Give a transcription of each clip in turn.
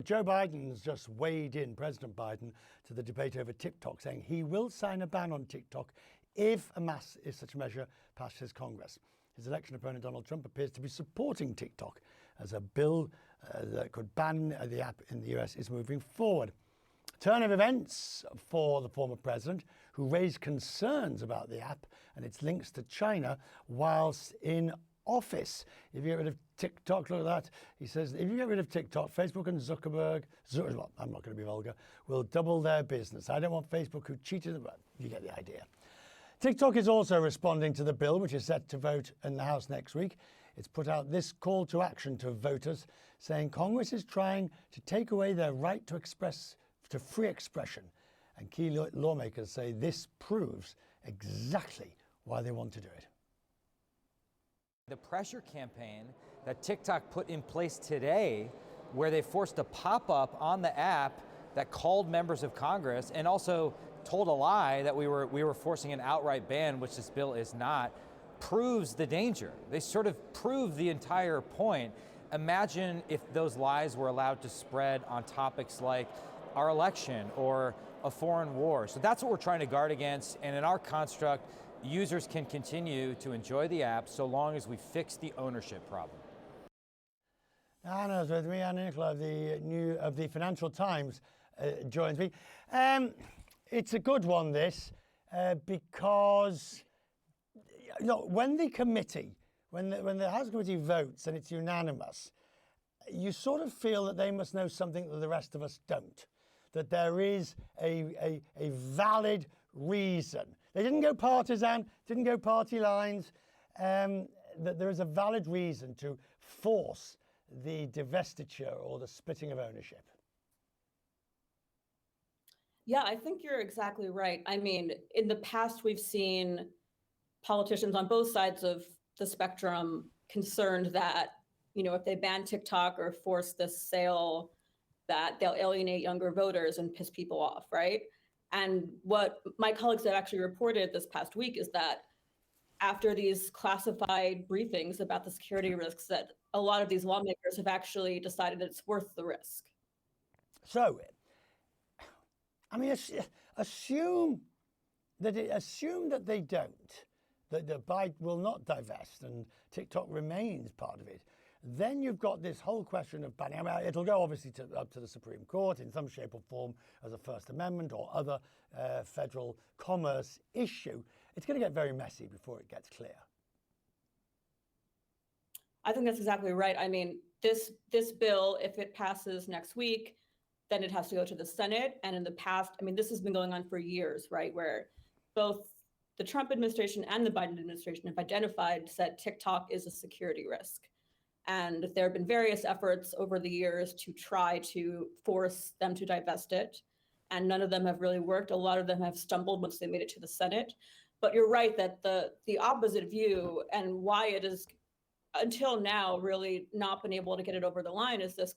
Joe Biden's just weighed in, President Biden, to the debate over TikTok, saying he will sign a ban on TikTok if such a measure passes Congress. His election opponent, Donald Trump, appears to be supporting TikTok as a bill that could ban the app in the US is moving forward. Turn of events for the former president, who raised concerns about the app and its links to China whilst in office. If you get rid of TikTok, look at that. He says, if you get rid of TikTok, Facebook and Zuckerberg, well, I'm not going to be vulgar, will double their business. I don't want Facebook who cheated, but you get the idea. TikTok is also responding to the bill, which is set to vote in the House next week. It's put out this call to action to voters, saying Congress is trying to take away their right to free expression. And key lawmakers say this proves exactly why they want to do it. The pressure campaign that TikTok put in place today, where they forced a pop-up on the app that called members of Congress and also told a lie that we were forcing an outright ban, which this bill is not, proves the danger. They sort of prove the entire point. Imagine if those lies were allowed to spread on topics like our election or a foreign war. So that's what we're trying to guard against. And in our construct, users can continue to enjoy the app so long as we fix the ownership problem. Anna's with me. Anna Nicolaou of the Financial Times joins me. It's a good one, this, because when the committee, when the House Committee votes and it's unanimous, you sort of feel that they must know something that the rest of us don't, that there is a valid reason. They didn't go partisan, didn't go party lines, that there is a valid reason to force the divestiture or the splitting of ownership. Yeah, I think you're exactly right. I mean, in the past, we've seen politicians on both sides of the spectrum concerned that, if they ban TikTok or force this sale, that they'll alienate younger voters and piss people off, right? And what my colleagues have actually reported this past week is that after these classified briefings about the security risks, that a lot of these lawmakers have actually decided it's worth the risk. So, I mean, assume that they don't, that Biden will not divest and TikTok remains part of it. Then you've got this whole question of banning. I mean, it'll go obviously up to the Supreme Court in some shape or form as a First Amendment or other federal commerce issue. It's going to get very messy before it gets clear. I think that's exactly right. I mean, this bill, if it passes next week, then it has to go to the Senate. And in the past, I mean, this has been going on for years, right? Where both the Trump administration and the Biden administration have said TikTok is a security risk. And there have been various efforts over the years to try to force them to divest it. And none of them have really worked. A lot of them have stumbled once they made it to the Senate. But you're right that the opposite view and why it is until now really not been able to get it over the line is this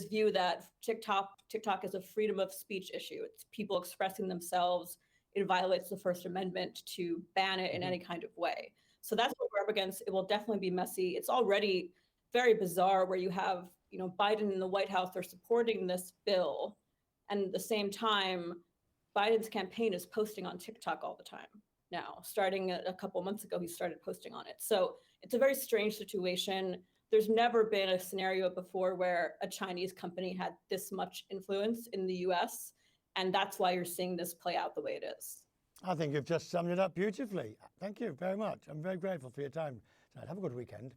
view that TikTok is a freedom of speech issue. It's people expressing themselves. It violates the First Amendment to ban it in any kind of way. So that's what we're up against. It will definitely be messy. It's already very bizarre where you have, Biden and the White House are supporting this bill. And at the same time, Biden's campaign is posting on TikTok all the time now. Starting a couple months ago, he started posting on it. So it's a very strange situation. There's never been a scenario before where a Chinese company had this much influence in the US. And that's why you're seeing this play out the way it is. I think you've just summed it up beautifully. Thank you very much. I'm very grateful for your time tonight. Have a good weekend.